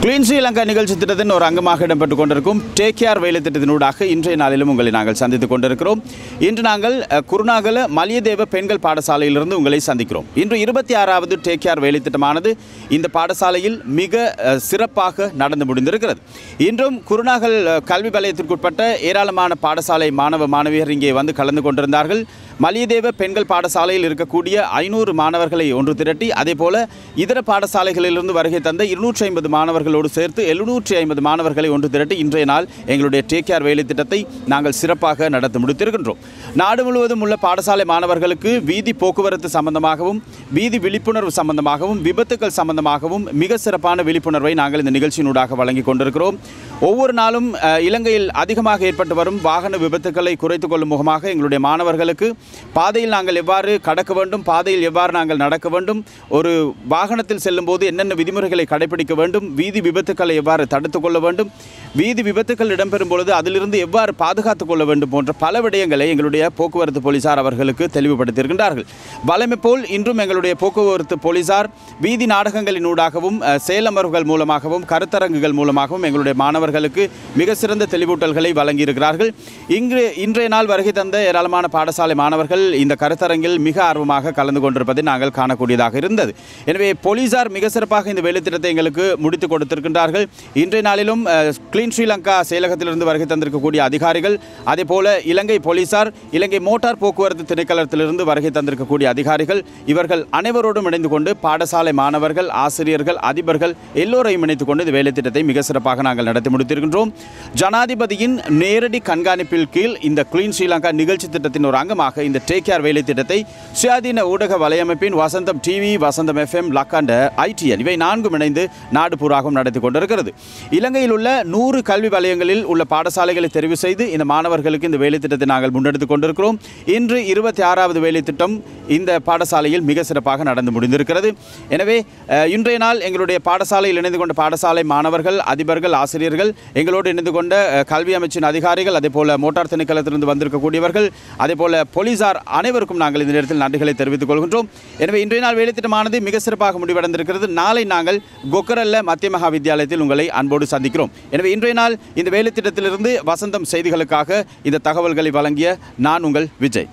Clean Sri Lanka நிகழ்ச்சி திட்டத்தின் ஒரு அங்கமாக இடம்பெற்றுக் கொண்டிருக்கும் டேக் கேர் வேலை திட்டத்தினூடாக இன்றைய நாளிலும் உங்களை நாங்கள் சந்தித்துக் கொண்டிருக்கிறோம். இன்று நாங்கள் குருநாகல மலியதேவ பெண்கள் பாடசாலையிலிருந்து உங்களை சந்திக்கிறோம். இன்று 26வது டேக் கேர் வேலை திட்டமானது இந்த பாடசாலையில் மிக சிறப்பாக நடந்து முடிந்திருக்கிறது. இன்றும் குருநாகல் கல்வி வலயத்திற்குட்பட்ட ஏராளமான பாடசாலை மாணவ மாணவியர் இங்கே வந்து கலந்து கொண்டிருந்தார்கள். மலியதேவ பெண்கள் பாடசாலையில் இருக்கக்கூடிய 500 மாணவர்களை ஒன்று திரட்டி அதேபோல இதர பாடசாலைகளிலிருந்து வருகை தந்த 250 மாணவர்களோடு சேர்த்து 750 மாணவர்களை ஒன்று திரட்டி இன்றைய நாள் எங்களுடைய டேக் கேர் வேலை திட்டத்தை நாங்கள் சிறப்பாக நடத்தி முடித்திருக்கின்றோம். நாடு முழுவதும் உள்ள பாடசாலை மாணவர்களுக்கு வீதி போக்குவரத்து சம்பந்தமாகவும் வீதி விழிப்புணர்வு சம்பந்தமாகவும் விபத்துக்கள் சம்பந்தமாகவும் மிக சிறப்பான விழிப்புணர்வை நாங்கள் இந்த நிகழ்ச்சியினூடாக வழங்கி கொண்டிருக்கிறோம். ஒவ்வொரு நாளும் இலங்கையில் அதிகமாக ஏற்பட்டு வரும் வாகன விபத்துக்களை குறைத்துக் கொள்ளும் முகமாக எங்களுடைய மாணவர்களுக்கு பாதையில் நாங்கள் எவ்வாறு கடக்க வேண்டும், பாதையில் எவ்வாறு நாங்கள் நடக்க வேண்டும், ஒரு வாகனத்தில் செல்லும் போது என்னென்ன விதிமுறைகளை கடைபிடிக்க வேண்டும், வீதி விபத்துக்களை எவ்வாறு தடுத்துக் கொள்ள வேண்டும், வீதி விபத்துக்கள் இடம்பெறும் பொழுது அதிலிருந்து எவ்வாறு பாதுகாத்துக் கொள்ள வேண்டும் போன்ற பல விடயங்களை எங்களுடைய போக்குவரத்து போலீசார் அவர்களுக்கு தெளிவுபடுத்தியிருக்கின்றார்கள். வழமை போல் இன்றும் எங்களுடைய போக்குவரத்து போலீசார் வீதி நாடகங்களினூடாகவும் செயலமர்வுகள் மூலமாகவும் கருத்தரங்குகள் மூலமாகவும் எங்களுடைய மாணவர்களுக்கு மிக சிறந்த தெளிவூட்டல்களை வழங்கியிருக்கிறார்கள். இன்றைய நாள் வருகை தந்த ஏராளமான பாடசாலை மாணவர்கள் இந்த கருத்தரங்கில் மிக ஆர்வமாக கலந்து கொண்டிருப்பதை நாங்கள் காணக்கூடியதாக இருந்தது. எனவே போலீசார் மிக சிறப்பாக இந்த வேலைத்திட்டத்தை எங்களுக்கு முடித்துக் கொடுத்திருக்கின்றார்கள். இன்றைய நாளிலும் கிளீன் ஸ்ரீலங்கா செயலகத்திலிருந்து வருகை தந்திருக்கக்கூடிய அதிகாரிகள், அதேபோல இலங்கை போலீசார், இலங்கை மோட்டார் போக்குவரத்து திணைக்களத்திலிருந்து வருகை தந்திருக்கக்கூடிய அதிகாரிகள், இவர்கள் அனைவரோடும் இணைந்து கொண்டு பாடசாலை மாணவர்கள், ஆசிரியர்கள், அதிபர்கள் எல்லோரையும் இணைத்துக் கொண்டு இந்த வேலைத்திட்டத்தை மிக சிறப்பாக நாங்கள் நடத்தி முடித்திருக்கின்றோம். ஜனாதிபதியின் நேரடி கண்காணிப்பில் கீழ் இந்த கிளீன் ஸ்ரீலங்கா நிகழ்ச்சி திட்டத்தின் ஒரு அங்கமாக இந்த டேக் கேர் வேலை திட்டத்தை சுயாதீன ஊடக வலையமைப்பின் வசந்தம் டிவி, வசந்தம் எஃப்எம், லக்காண்ட ITN இவை 4 இணைந்து நாடு பூராகவும் நடத்தி கொண்டிருக்கிறது. இலங்கையில் உள்ள 100 கல்வி வலயங்களில் உள்ள பாடசாலைகளை தெரிவு செய்து இந்த மாணவர்களுக்கு இந்த வேலை திட்டத்தை நாங்கள் முன்னெடுத்துக் கொண்டிருக்கிறோம். இன்று 26வது வேலை திட்டம் இந்த பாடசாலையில் மிக சிறப்பாக நடந்து முடிந்திருக்கிறது. எனவே இன்றைய நாள் எங்களுடைய பாடசாலையில் இணைந்து கொண்ட பாடசாலை மாணவர்கள், அதிபர்கள், ஆசிரியர்கள், எங்களோடு இணைந்து கொண்ட கல்வி அமைச்சின் அதிகாரிகள், அதேபோல மோட்டார் திணைக்களத்திலிருந்து வந்திருக்கக்கூடியவர்கள், அதேபோல போலீசார் அனைவருக்கும் நாங்கள் இந்த நேரத்தில் நன்றிகளை தெரிவித்துக் கொள்கின்றோம். எனவே இன்றைய நாள் வேலைத்திட்டமானது மிக சிறப்பாக முடிவடைந்திருக்கிறது. நாளை நாங்கள் கொக்கரல்ல மத்திய மகா வித்தியாலயத்தில் உங்களை அன்போடு சந்திக்கிறோம். எனவே இன்றைய நாள் இந்த வேலைத்திட்டத்திலிருந்து வசந்தம் செய்திகளுக்காக இந்த தகவல்களை வழங்கிய நான் உங்கள் விஜய்.